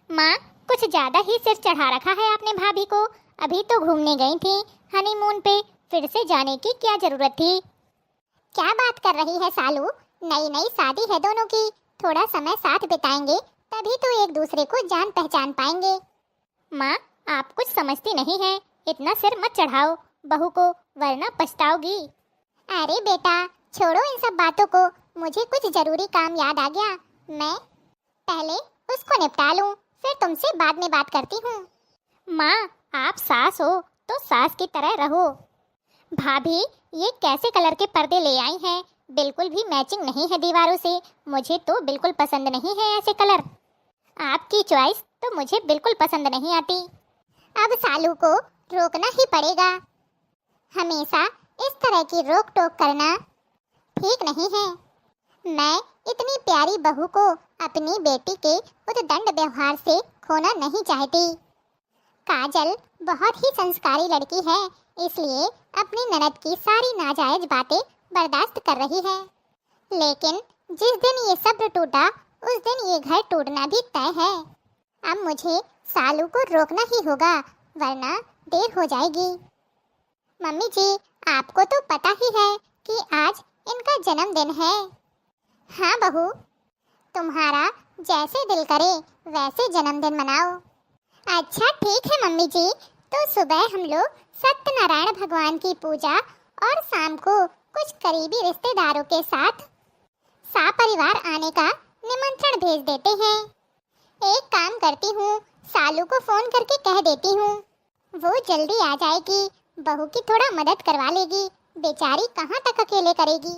माँ, कुछ ज्यादा ही सिर चढ़ा रखा है आपने भाभी को। अभी तो घूमने गई थी हनीमून पे, फिर से जाने की क्या जरूरत थी? क्या बात कर रही है सालू, नई नई शादी है दोनों की, थोड़ा समय साथ बिताएंगे तभी तो एक दूसरे को जान पहचान पाएंगे। माँ, आप कुछ समझती नहीं हैं, इतना सिर मत चढ़ाओ बहू को, वरना पछताओगी। अरे बेटा, छोड़ो इन सब बातों को, मुझे कुछ जरूरी काम याद आ गया, मैं पहले उसको निपटा लूं, फिर तुमसे बाद में बात करती हूँ। माँ, आप सास हो तो सास की तरह रहो। भाभी, ये कैसे कलर के पर्दे ले आई हैं? बिल्कुल भी मैचिंग नहीं है दीवारों से, मुझे तो बिल्कुल पसंद नहीं है ऐसे कलर। आपकी चॉइस तो मुझे बिल्कुल पसंद नहीं आती। अब सालू को रोकना ही पड़ेगा, हमेशा इस तरह की रोक टोक करना ठीक नहीं है। मैं इतनी प्यारी बहू को अपनी बेटी के उद्दंड व्यवहार से खोना नहीं चाहती। काजल बहुत ही संस्कारी लड़की है, इसलिए अपनी ननद की सारी नाजायज बातें बर्दाश्त कर रही है। लेकिन जिस दिन ये सब्र टूटा, उस दिन ये घर टूटना भी तय है। अब मुझे सालू को रोकना ही होगा, वरना देर हो जाएगी। मम्मी जी, आपको तो पता ही है कि आज इनका जन्मदिन है। हाँ बहू, तुम्हारा जैसे दिल करे वैसे जन्मदिन मनाओ। अच्छा ठीक है मम्मी जी, तो सुबह हम लोग सत्यनारायण भगवान की पूजा और शाम को कुछ करीबी रिश्तेदारों के साथ सपरिवार आने का निमंत्रण भेज देते हैं। एक काम करती हूँ, सालू को फोन करके कह देती हूँ, वो जल्दी आ जाएगी, बहू की थोड़ा मदद करवा लेगी, बेचारी कहाँ तक अकेले करेगी।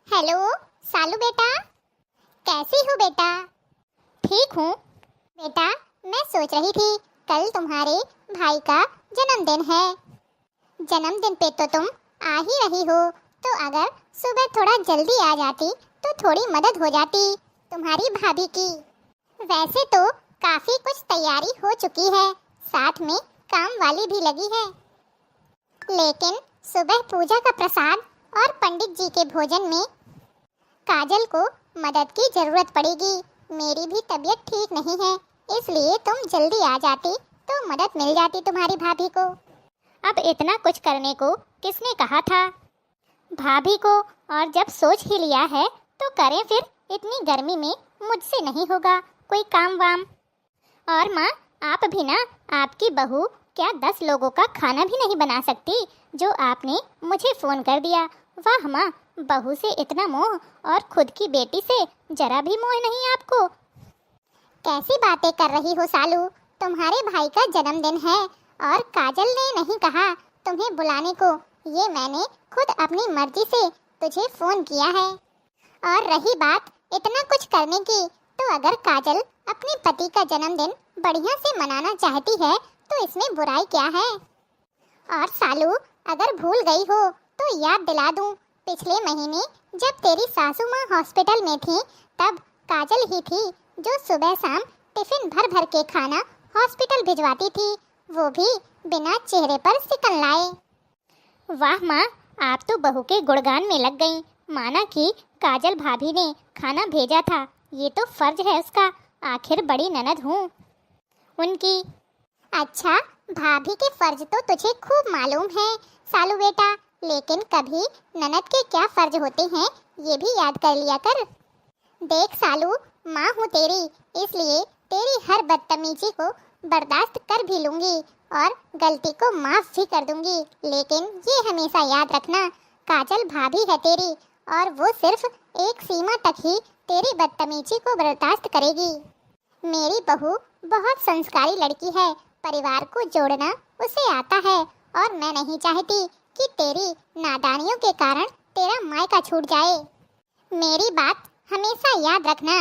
हेलो सालू बेटा, कैसी हो बेटा? ठीक हूँ बेटा, मैं सोच रही थी कल तुम्हारे भाई का जन्मदिन है। जन्मदिन पे तो तुम आ ही रही हो, तो अगर सुबह थोड़ा जल्दी आ जाती तो थोड़ी मदद हो जाती तुम्हारी भाभी की। वैसे तो काफी कुछ तैयारी हो चुकी है, साथ में काम वाली भी लगी है, लेकिन सुबह पूजा का प्रसाद और पंडित जी के भोजन में काजल को मदद की जरूरत पड़ेगी। मेरी भी तबीयत ठीक नहीं है, इसलिए तुम जल्दी आ जाती तो मदद मिल जाती तुम्हारी भाभी को। अब इतना कुछ करने को किसने कहा था भाभी को, और जब सोच ही लिया है तो करें फिर। इतनी गर्मी में मुझसे नहीं होगा कोई काम वाम। और माँ, आप भी ना, आपकी बहू क्या 10 लोगों का खाना भी नहीं बना सकती जो आपने मुझे फोन कर दिया। वाह माँ, बहू से इतना मोह और खुद की बेटी से जरा भी मोह नहीं आपको। कैसी बातें कर रही हो सालू, तुम्हारे भाई का जन्मदिन है और काजल ने नहीं कहा तुम्हें बुलाने को, ये मैंने खुद अपनी मर्जी से तुझे फोन किया है। और रही बात इतना कुछ करने की, तो अगर काजल अपने पति का जन्मदिन बढ़िया से मनाना चाहती है तो इसमें बुराई क्या है। और सालू, अगर भूल गई हो तो याद दिला दूं, पिछले महीने जब तेरी सासू माँ हॉस्पिटल में थी, तब काजल ही थी जो सुबह शाम टिफिन भर भर के खाना हॉस्पिटल भिजवाती थी, वो भी बिना चेहरे पर सिकन लाए। वाह माँ, आप तो बहू के गुणगान में लग गईं। माना कि काजल भाभी ने खाना भेजा था, ये तो फर्ज है उसका, आखिर बड़ी ननद हूँ उनकी। अच्छा, भाभी के फर्ज तो तुझे खूब मालूम है सालू बेटा, लेकिन कभी ननद के क्या फर्ज होते हैं ये भी याद कर लिया कर। देख सालू, माँ हूँ तेरी, इसलिए तेरी हर बदतमीजी को बर्दाश्त कर भी लूंगी और गलती को माफ भी कर दूंगी, लेकिन ये हमेशा याद रखना, काजल भाभी है तेरी और वो सिर्फ एक सीमा तक ही तेरी बदतमीजी को बर्दाश्त करेगी। मेरी बहू बहुत संस्कारी लड़की है, परिवार को जोड़ना उसे आता है, और मैं नहीं चाहती कि तेरी नादानियों के कारण तेरा मायका छूट जाए। मेरी बात हमेशा याद रखना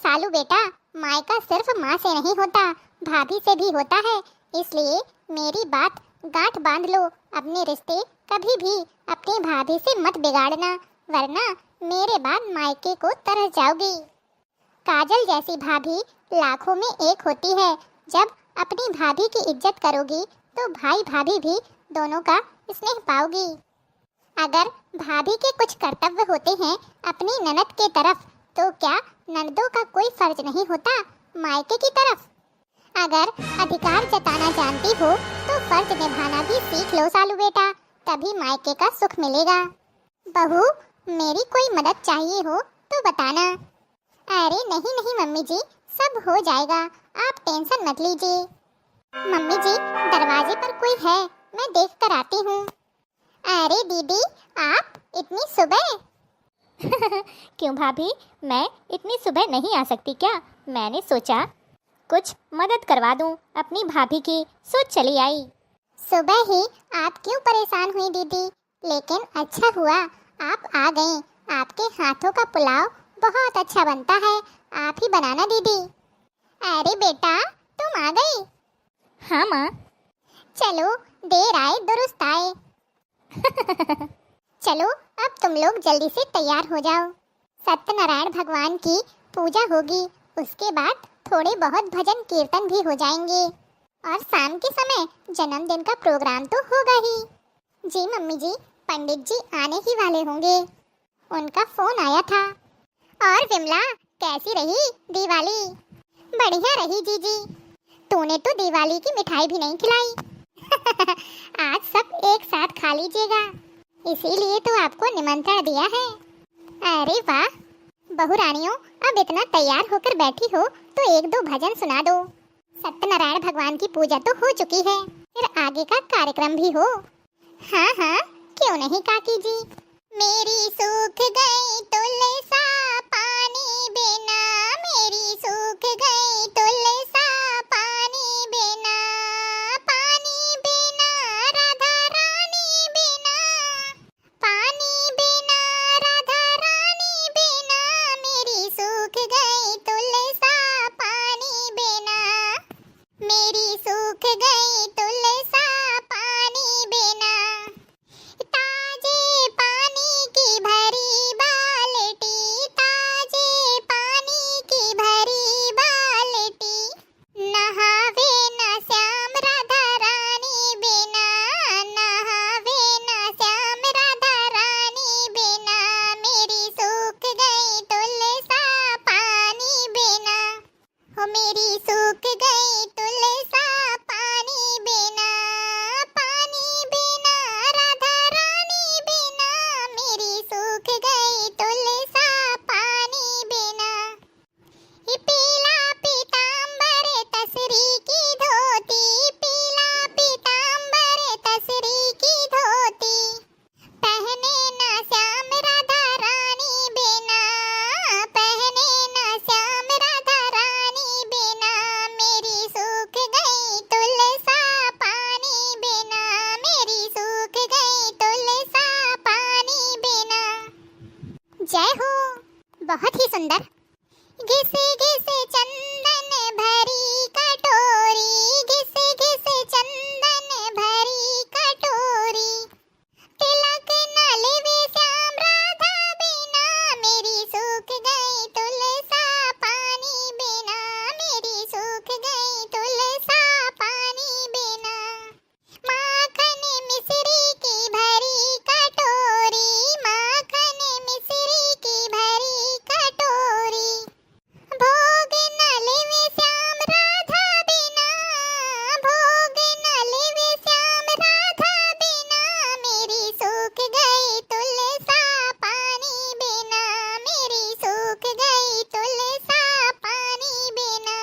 सालू बेटा, मायका सिर्फ माँ से नहीं होता, भाभी से भी होता है, इसलिए मेरी बात गांठ बांध लो। अपने रिश्ते कभी भी अपनी भाभी से मत बिगाड़ना, वरना मेरे बाद मायके को तरस जाओगी। काजल जैसी भाभी लाखों में एक होती है, जब अपनी भाभी की इज्जत करोगी तो भाई भाभी भी दोनों का स्नेह पाओगी। अगर भाभी के कुछ कर्तव्य होते हैं अपनी ननद के तरफ, तो क्या ननदों का कोई फर्ज नहीं होता मायके की तरफ? अगर अधिकार जताना जानती हो तो फर्ज निभाना भी सीख लो सालू बेटा, तभी मायके का सुख मिलेगा। बहू, मेरी कोई मदद चाहिए हो तो बताना। अरे नहीं नहीं मम्मी जी, सब हो जाएगा, आप टेंशन मत लीजिए। मम्मी जी, दरवाजे पर कोई है, मैं देख कर आती हूँ। अरे दीदी, आप इतनी सुबह? क्यों भाभी, मैं इतनी सुबह नहीं आ सकती क्या? मैंने सोचा कुछ मदद करवा दूं अपनी भाभी की, सो चली आई। सुबह ही आप क्यों परेशान हुई दीदी, लेकिन अच्छा हुआ आप आ गईं। आपके हाथों का पुलाव बहुत अच्छा बनता है, आप ही बनाना दीदी। अरे बेटा, तुम आ गई? हाँ माँ। चलो, देर आए दुरुस्त आए। चलो अब तुम लोग जल्दी से तैयार हो जाओ। सत्यनारायण भगवान की पूजा होगी, उसके बाद थोड़े बहुत भजन कीर्तन भी हो जाएंगे और शाम के समय जन्मदिन का प्रोग्राम तो होगा ही। जी मम्मी जी, पंडित जी आने ही वाले होंगे, उनका फोन आया था। और विमला, कैसी रही दिवाली? बढ़िया रही जीजी, तूने तो दिवाली की मिठाई भी नहीं खिलाई। आज सब एक साथ खा लीजिएगा, इसीलिए तो आपको निमंत्रण दिया है। अरे वाह बहू रानियों, अब इतना तैयार होकर बैठी हो तो एक दो भजन सुना दो। सत्यनारायण भगवान की पूजा तो हो चुकी है, फिर आगे का कार्यक्रम भी हो। हाँ हाँ, क्यों नहीं काकी जी। मेरी सूख गई तुलसा पानी बिना, मेरी सूख गई तुलसा पानी बिना, पानी बिना राधा रानी बिना, पानी बिना राधा रानी बिना, मेरी सूख गई तुलसा पानी बिना, मेरी सूख गई तुलसा पानी बिना। ताजे पानी की भरी बाल्टी, ताजे पानी की भरी बाल्टी, नहावे न श्याम राधा रानी बिना, नहावे न श्याम राधा रानी बिना, मेरी सूख गई तुलसा पानी बिना, हो मेरी सूख गई तुलसा पानी बिना, पानी बिना राधा रानी बिना, मेरी सूख गई तुलसा पानी बिना। ये पीला पीतांबर तसरी की धोती, पीला पीतांबर तसरी की धोती, पहने न श्याम राधा रानी बिना, पहने न श्याम राधा रानी बिना, मेरी सूख गई तुलसा पानी बिना, मेरी सूख गई तुलसा पानी बिना। जय हो, बहुत ही सुंदर। घिस घिस चंदन भरी कटोरी, घिस घिस चंदन भरी कटोरी, तिलक न लेवे श्याम राधा बिना, मेरी सूख गई तुलसा पानी बिना, मेरी सूख गई तुलसा पानी बिना। माखन मिश्री की भरी कटोरी, माखन मिश्री की भरी कटोरी, भोग न लेवे श्याम राधा बिना, भोग न लेवे श्याम राधा बिना, मेरी सूख गई तुलसा पानी बिना, मेरी सूख गई तुलसा पानी बिना।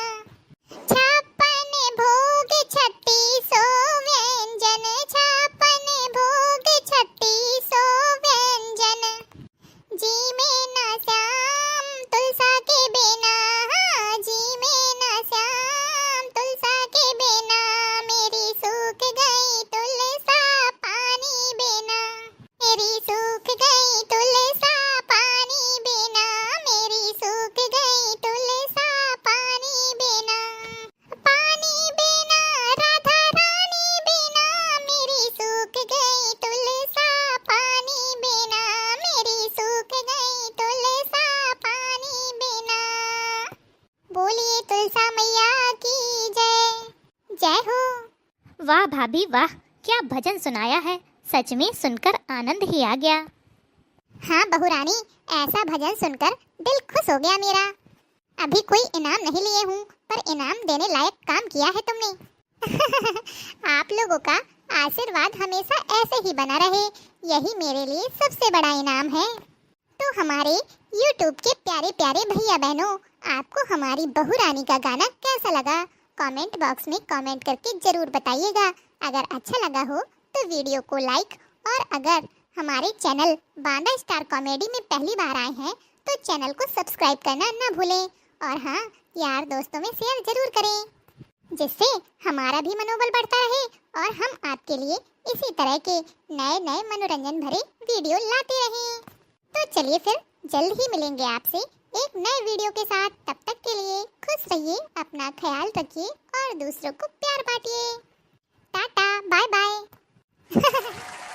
छप्पन भोग 3600 व्यंजन, छप्पन भोग 3600 व्यंजन, जी में न श्याम तुलसा के बिना, हाँ जी में न श्याम तुलसा के बिना, मेरी सूख गई तुलसा पानी बिना, मेरी सूख गई तुलसा पानी बिना, मेरी सूख गई तुलसा पानी बिना, पानी बिना राधा रानी बिना, मेरी सूख गई तुलसा पानी बिना, मेरी सूख गई तुलसा पानी बिना। बोलिए तुलसा मैया की जय। जय हो। वाह भाभी वाह, क्या भजन सुनाया है, सच में सुनकर आनंद ही आ गया। हाँ बहू रानी, ऐसा भजन सुनकर दिल खुश हो गया मेरा। अभी कोई इनाम नहीं लिए हूँ, पर इनाम देने लायक काम किया है तुमने। आप लोगों का आशीर्वाद हमेशा ऐसे ही बना रहे, यही मेरे लिए सबसे बड़ा इनाम है। तो हमारे YouTube के प्यारे प्यारे भैया बहनों, आपको हमारी बहू रानी का गाना कैसा लगा कमेंट बॉक्स में कमेंट करके जरूर बताइएगा। अगर अच्छा लगा हो तो वीडियो को लाइक, और अगर हमारे चैनल बांदा स्टार कॉमेडी में पहली बार आए हैं तो चैनल को सब्सक्राइब करना ना भूलें, और हाँ, यार दोस्तों में शेयर जरूर करें, जिससे हमारा भी मनोबल बढ़ता रहे और हम आपके लिए इसी तरह के नए नए मनोरंजन भरे वीडियो लाते रहें। तो चलिए फिर जल्द ही मिलेंगे आपसे एक नए वीडियो के साथ। तब तक के लिए खुश रहिए, अपना ख्याल रखिए और दूसरों को प्यार बांटिए। Tata, bye bye.